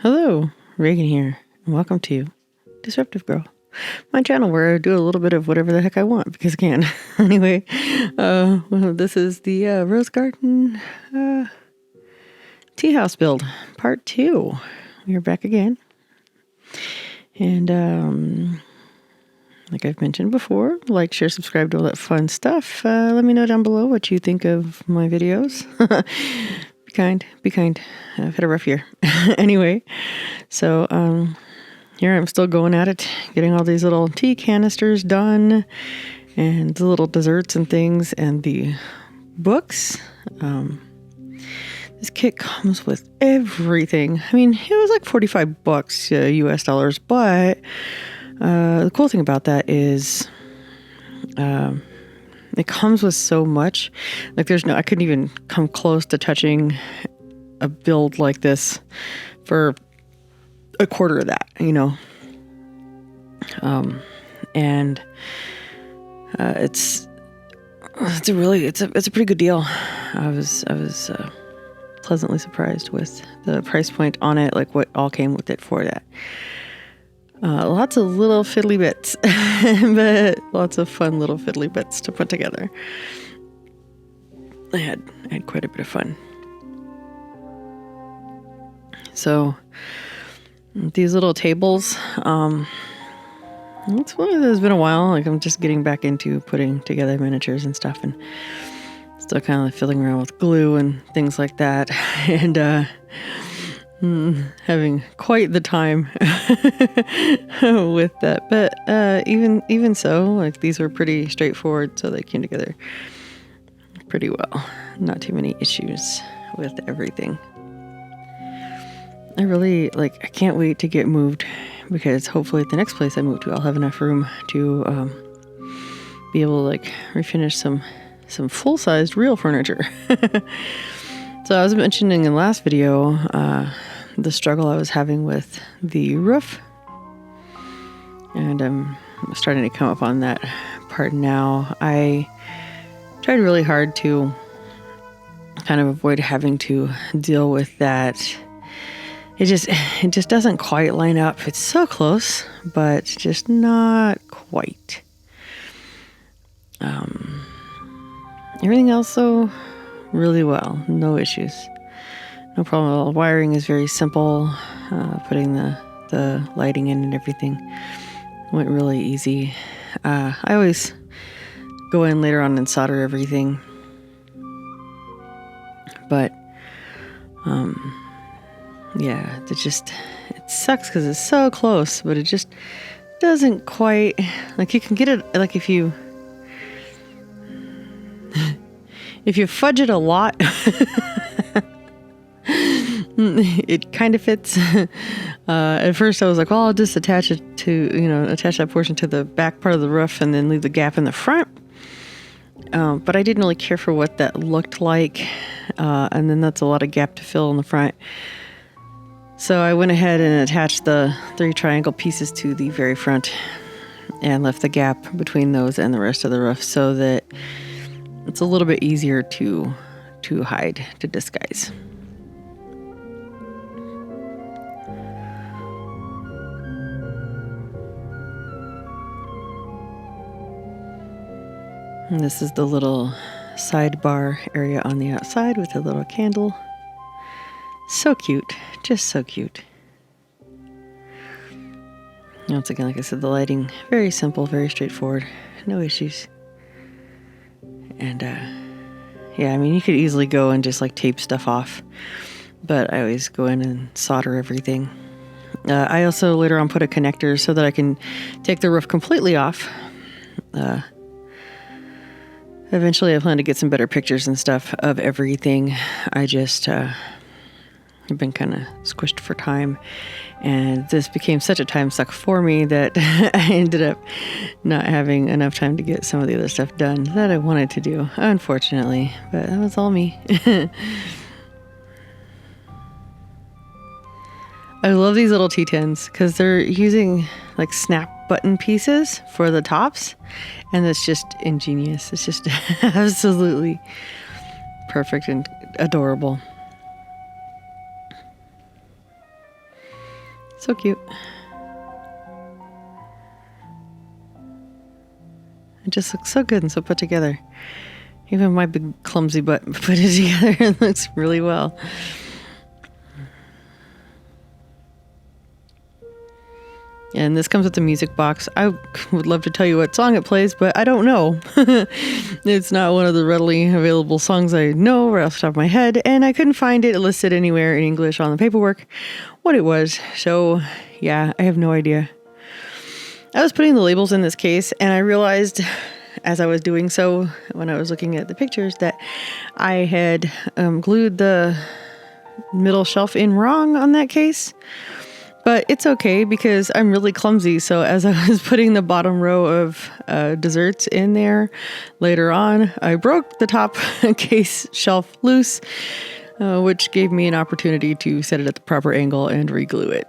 Hello, Reagan here, and welcome to Disruptive Girl, my channel where I do a little bit of whatever the heck I want because I can. Anyway, this is the Rose Garden tea house build, part 2. We are back again, and like I've mentioned before, like, share, subscribe to all that fun stuff. Let me know down below what you think of my videos. Be kind. I've had a rough year. Anyway, so here I'm still going at it, getting all these little tea canisters done, and the little desserts and things, and the books. This kit comes with everything. I mean, it was like $45 US dollars, but the cool thing about that is it comes with so much. Like, I couldn't even come close to touching a build like this for a quarter of that, you know. And it's a pretty good deal. I was pleasantly surprised with the price point on it, like what all came with it for that. Lots of little fiddly bits, but lots of fun little fiddly bits to put together. I had quite a bit of fun. So these little tables, it's been a while. Like, I'm just getting back into putting together miniatures and stuff, and still kind of fiddling around with glue and things like that, and having quite the time with that. But even so, like, these were pretty straightforward, so they came together pretty well. Not too many issues with everything. I can't wait to get moved, because hopefully at the next place I move to, I'll have enough room to be able to, like, refinish some full-sized real furniture. So I was mentioning in the last video the struggle I was having with the roof, and I'm starting to come up on that part now. I tried really hard to kind of avoid having to deal with that. It just doesn't quite line up. It's so close, but just not quite. Everything else, though, really well. No issues. No problem at all. Wiring is very simple. Putting the lighting in and everything went really easy. I always go in later on and solder everything. But, yeah, it sucks because it's so close, but it just doesn't quite, like, you can get it, like, if you fudge it a lot, it kind of fits. At first I was like, well, I'll just attach that portion to the back part of the roof and then leave the gap in the front. But I didn't really care for what that looked like. And then that's a lot of gap to fill in the front. So I went ahead and attached the 3 triangle pieces to the very front and left the gap between those and the rest of the roof so that it's a little bit easier to hide, to disguise. And this is the little sidebar area on the outside with a little candle. So cute. Just so cute. Once again, like I said, the lighting, very simple, very straightforward. No issues. And, yeah, I mean, you could easily go and just, like, tape stuff off. But I always go in and solder everything. I also later on put a connector so that I can take the roof completely off. Eventually I plan to get some better pictures and stuff of everything. I just I've been kind of squished for time, and this became such a time suck for me that I ended up not having enough time to get some of the other stuff done that I wanted to do, unfortunately, but that was all me. I love these little T10s because they're using, like, snap button pieces for the tops, and it's just ingenious. It's just absolutely perfect and adorable. So cute. It just looks so good and so put together. Even my big clumsy butt put it together and looks really well. And this comes with the music box. I would love to tell you what song it plays, but I don't know. It's not one of the readily available songs I know right off the top of my head, and I couldn't find it listed anywhere in English on the paperwork what it was. So yeah, I have no idea. I was putting the labels in this case, and I realized as I was doing so, when I was looking at the pictures, that I had glued the middle shelf in wrong on that case. But it's okay because I'm really clumsy. So as I was putting the bottom row of desserts in there later on, I broke the top case shelf loose, which gave me an opportunity to set it at the proper angle and re-glue it.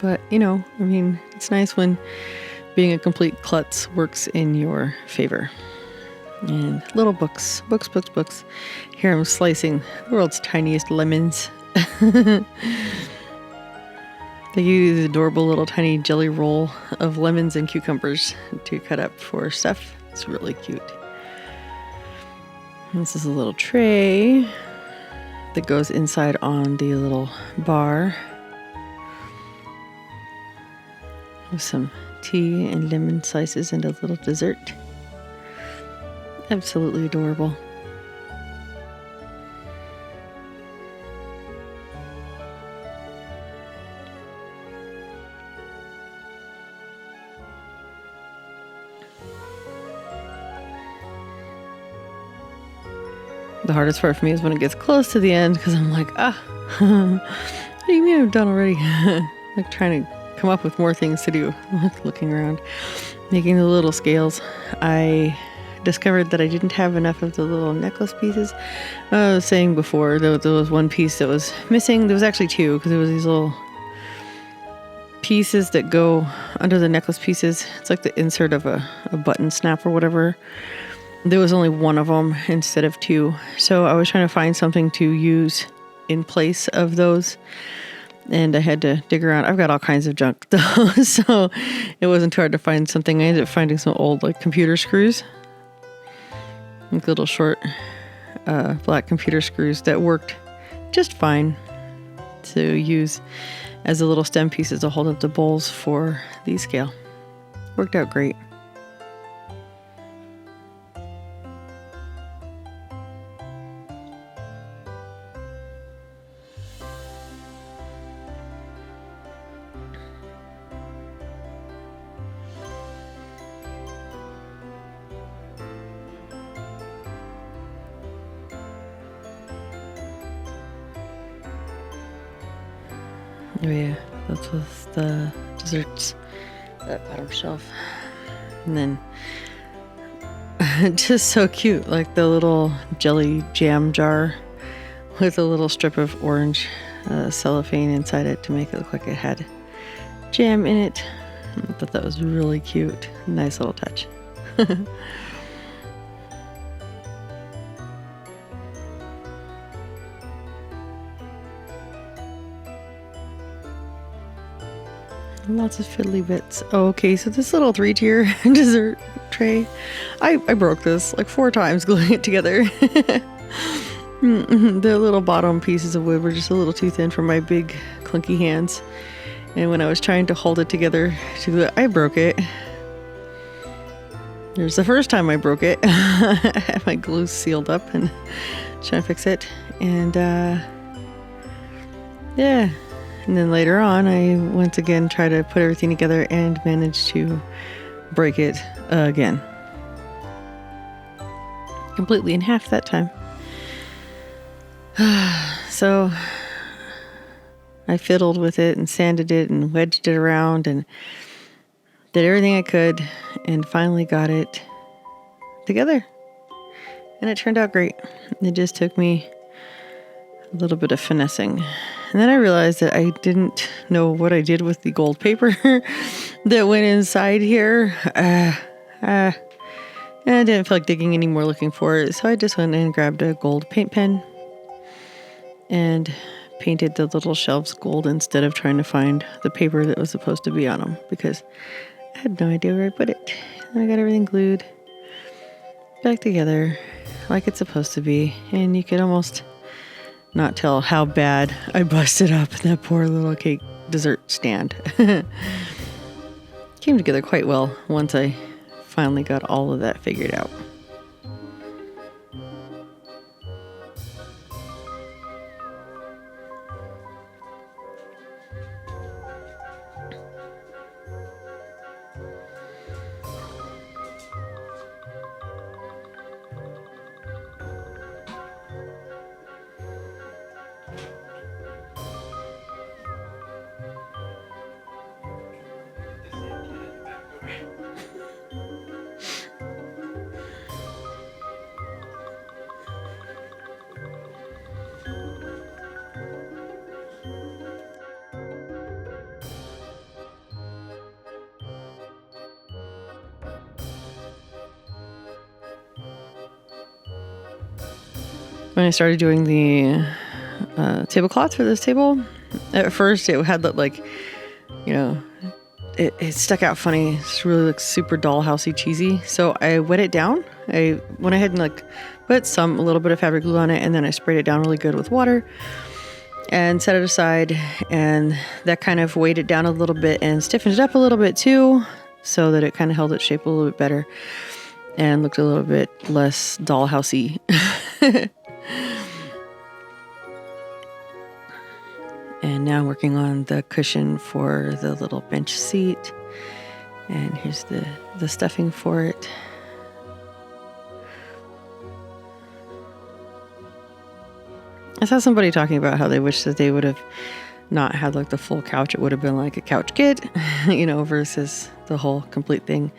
But, you know, I mean, it's nice when being a complete klutz works in your favor. And little books. Here I'm slicing the world's tiniest lemons. They use this adorable little tiny jelly roll of lemons and cucumbers to cut up for stuff. It's really cute. This is a little tray that goes inside on the little bar with some tea and lemon slices and a little dessert. Absolutely adorable. The hardest part for me is when it gets close to the end, because I'm like, what do you mean I'm done already? Like trying to come up with more things to do. Looking around, making the little scales. I discovered that I didn't have enough of the little necklace pieces. I was saying before, there was one piece that was missing. There was actually two, because there was these little pieces that go under the necklace pieces. It's like the insert of a button snap or whatever. There was only one of them instead of two. So I was trying to find something to use in place of those. And I had to dig around. I've got all kinds of junk though. So it wasn't too hard to find something. I ended up finding some old like computer screws. Like little short black computer screws that worked just fine to use as the little stem pieces to hold up the bowls for the scale. Worked out great. Oh yeah, that was the desserts, that bottom shelf. And then, just so cute, like the little jelly jam jar with a little strip of orange cellophane inside it to make it look like it had jam in it. I thought that was really cute. Nice little touch. Lots of fiddly bits. Oh, okay, so this little 3-tier dessert tray, I broke this like 4 times gluing it together. The little bottom pieces of wood were just a little too thin for my big clunky hands. And when I was trying to hold it together to glue it, I broke it. There's the first time I broke it. I had my glue sealed up and trying to fix it. And yeah. And then later on, I once again tried to put everything together and managed to break it again. Completely in half that time. So I fiddled with it and sanded it and wedged it around and did everything I could and finally got it together. And it turned out great. It just took me a little bit of finessing. And then I realized that I didn't know what I did with the gold paper that went inside here. And I didn't feel like digging anymore looking for it, so I just went and grabbed a gold paint pen and painted the little shelves gold instead of trying to find the paper that was supposed to be on them, because I had no idea where I put it. And I got everything glued back together like it's supposed to be, and you could almost not tell how bad I busted up that poor little cake dessert stand. Came together quite well once I finally got all of that figured out. When I started doing the tablecloth for this table, at first it had that, like, you know, it stuck out funny. It really looks super dollhousey cheesy. So I wet it down. I went ahead and like put a little bit of fabric glue on it, and then I sprayed it down really good with water and set it aside. And that kind of weighed it down a little bit and stiffened it up a little bit too, so that it kind of held its shape a little bit better and looked a little bit less dollhousey. And now I'm working on the cushion for the little bench seat. And here's the stuffing for it. I saw somebody talking about how they wish that they would have not had like the full couch. It would have been like a couch kit, you know, versus the whole complete thing.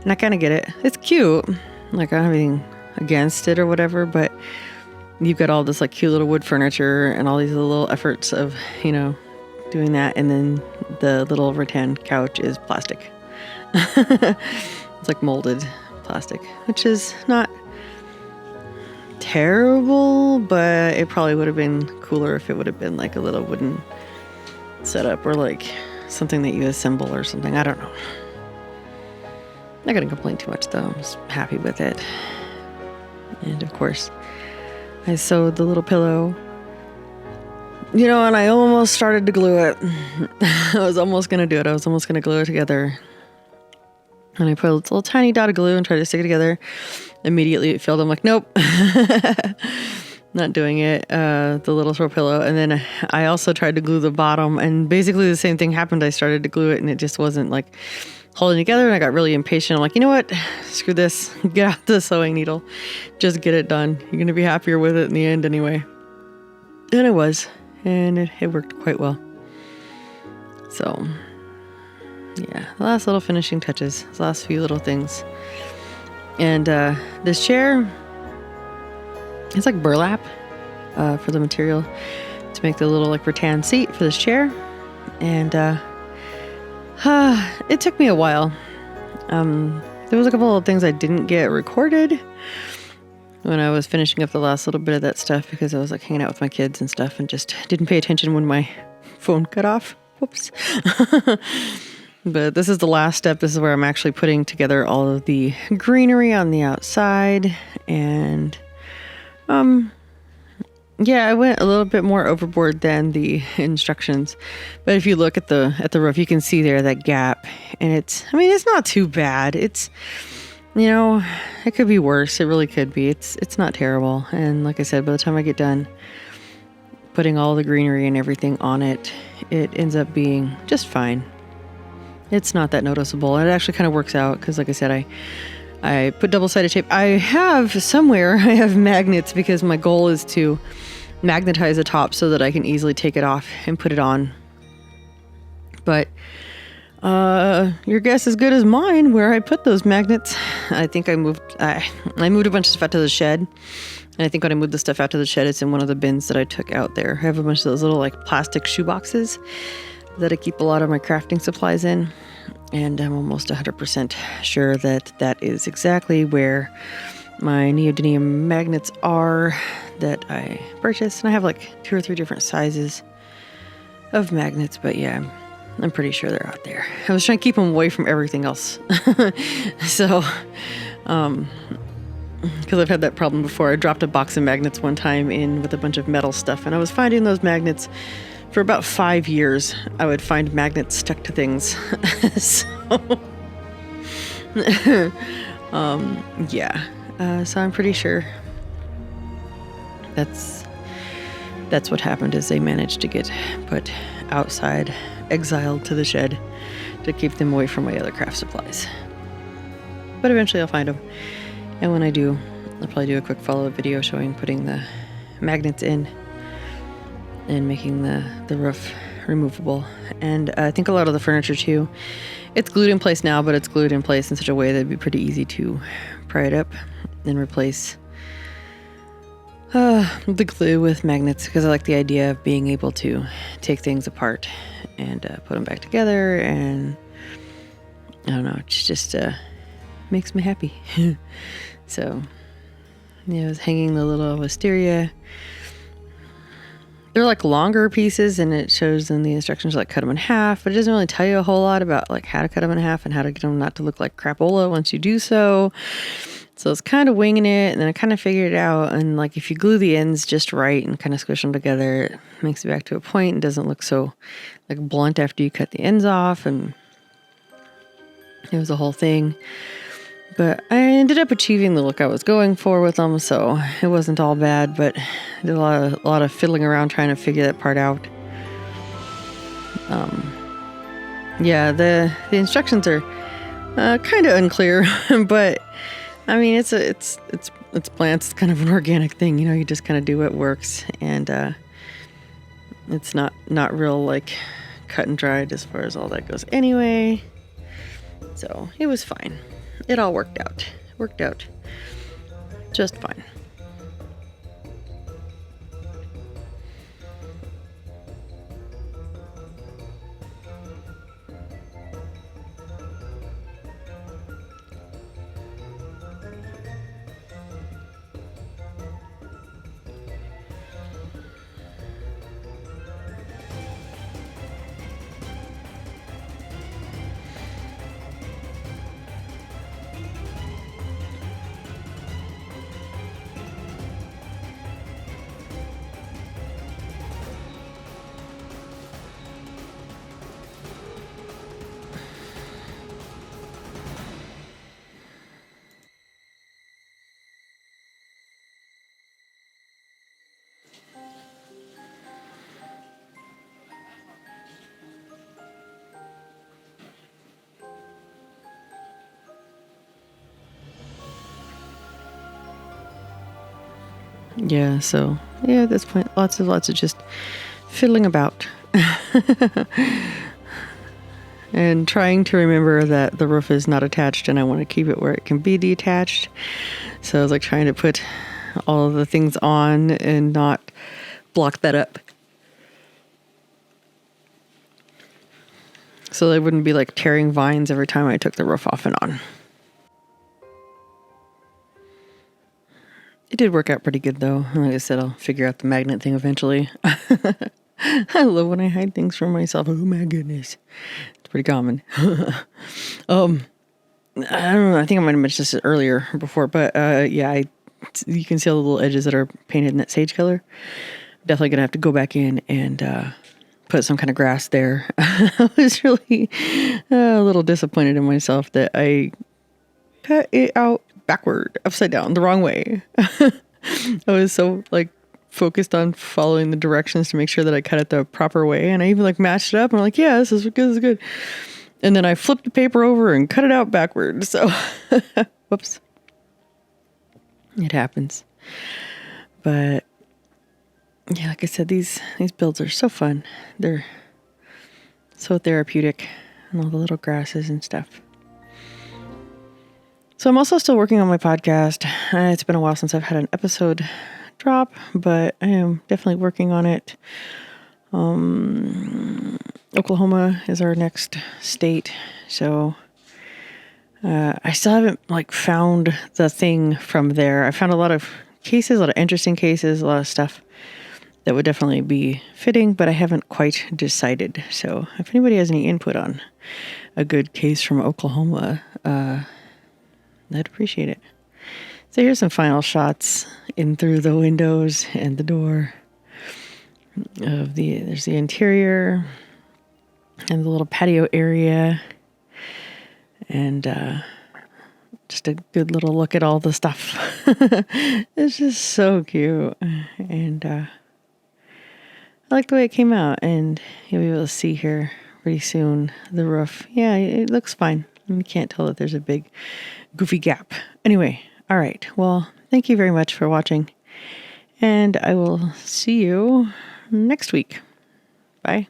And I kind of get it. It's cute. Like, I don't have anything against it or whatever, but you've got all this like cute little wood furniture and all these little efforts of, you know, doing that. And then the little rattan couch is plastic. It's like molded plastic, which is not terrible, but it probably would have been cooler if it would have been like a little wooden setup or like something that you assemble or something. I don't know. I'm not gonna complain too much though. I'm just happy with it. And of course, I sewed the little pillow, you know, and I almost started to glue it. I was almost going to do it. I was almost going to glue it together. And I put a little tiny dot of glue and tried to stick it together. Immediately it failed. I'm like, nope, not doing it. The little throw pillow. And then I also tried to glue the bottom, and basically the same thing happened. I started to glue it and it just wasn't like holding together, and I got really impatient. I'm like, you know what? Screw this. Get out the sewing needle. Just get it done. You're going to be happier with it in the end anyway. And it was. And it worked quite well. So, yeah. The last little finishing touches. The last few little things. And this chair, it's like burlap for the material to make the little like rattan seat for this chair. And it took me a while. There was a couple of things I didn't get recorded when I was finishing up the last little bit of that stuff, because I was like hanging out with my kids and stuff and just didn't pay attention when my phone cut off. Whoops. But this is the last step. This is where I'm actually putting together all of the greenery on the outside. And yeah, I went a little bit more overboard than the instructions. But if you look at the roof, you can see there that gap. And it's not too bad. It's, you know, it could be worse. It really could be. It's not terrible. And like I said, by the time I get done putting all the greenery and everything on it, it ends up being just fine. It's not that noticeable. It actually kind of works out because, like I said, I put double-sided tape. I have magnets because my goal is to magnetize the top so that I can easily take it off and put it on. But your guess is good as mine where I put those magnets. I think I moved a bunch of stuff out to the shed. And I think when I moved the stuff out to the shed, it's in one of the bins that I took out there. I have a bunch of those little like plastic shoe boxes that I keep a lot of my crafting supplies in. And I'm almost 100% sure that that is exactly where my neodymium magnets are that I purchased. And I have like 2 or 3 different sizes of magnets, but yeah, I'm pretty sure they're out there. I was trying to keep them away from everything else. So, because I've had that problem before. I dropped a box of magnets one time in with a bunch of metal stuff, and I was finding those magnets for about 5 years. I would find magnets stuck to things. So, yeah. So I'm pretty sure that's what happened, is they managed to get put outside, exiled to the shed to keep them away from my other craft supplies. But eventually I'll find them. And when I do, I'll probably do a quick follow-up video showing putting the magnets in and making the roof removable. And I think a lot of the furniture too, it's glued in place now, but it's glued in place in such a way that it'd be pretty easy to pry it up and replace the glue with magnets, because I like the idea of being able to take things apart and put them back together. And I don't know, it just makes me happy. So, yeah, I was hanging the little wisteria. They're like longer pieces, and it shows in the instructions like cut them in half, but it doesn't really tell you a whole lot about like how to cut them in half and how to get them not to look like crapola once you do so. So it's kind of winging it, and then I kind of figured it out. And like if you glue the ends just right and kind of squish them together, it makes it back to a point and doesn't look so like blunt after you cut the ends off. And it was a whole thing. But I ended up achieving the look I was going for with them, so it wasn't all bad. But I did a lot of fiddling around trying to figure that part out. Yeah, the instructions are kind of unclear, but I mean it's plants. It's kind of an organic thing, you know. You just kind of do what works, and it's not real like cut and dried as far as all that goes. Anyway, so it was fine. It all worked out. Worked out just fine. Yeah, so yeah, at this point, lots of just fiddling about and trying to remember that the roof is not attached and I want to keep it where it can be detached. So I was like trying to put all of the things on and not block that up, so they wouldn't be like tearing vines every time I took the roof off and on. It did work out pretty good though. Like I said, I'll figure out the magnet thing eventually. I love when I hide things from myself. Oh my goodness. It's pretty common. I don't know. I think I might have mentioned this earlier before, but yeah, you can see all the little edges that are painted in that sage color. Definitely going to have to go back in and put some kind of grass there. I was really a little disappointed in myself that I cut it out backward, upside down, the wrong way. I was so like focused on following the directions to make sure that I cut it the proper way, and I even like matched it up and I'm like, yeah, this is good. And then I flipped the paper over and cut it out backward. So whoops. It happens. But yeah, like I said, these builds are so fun. They're so therapeutic, and all the little grasses and stuff. So I'm also still working on my podcast. It's been a while since I've had an episode drop, but I am definitely working on it. Oklahoma is our next state. So I still haven't like found the thing from there. I found a lot of cases, a lot of interesting cases, a lot of stuff that would definitely be fitting, but I haven't quite decided. So if anybody has any input on a good case from Oklahoma, I'd appreciate it. So here's some final shots in through the windows and the door of there's the interior and the little patio area, and just a good little look at all the stuff. It's just so cute, and I like the way it came out, and you'll be able to see here pretty soon the roof. Yeah, it looks fine. You can't tell that there's a big goofy gap. Anyway, all right. Well, thank you very much for watching, and I will see you next week. Bye.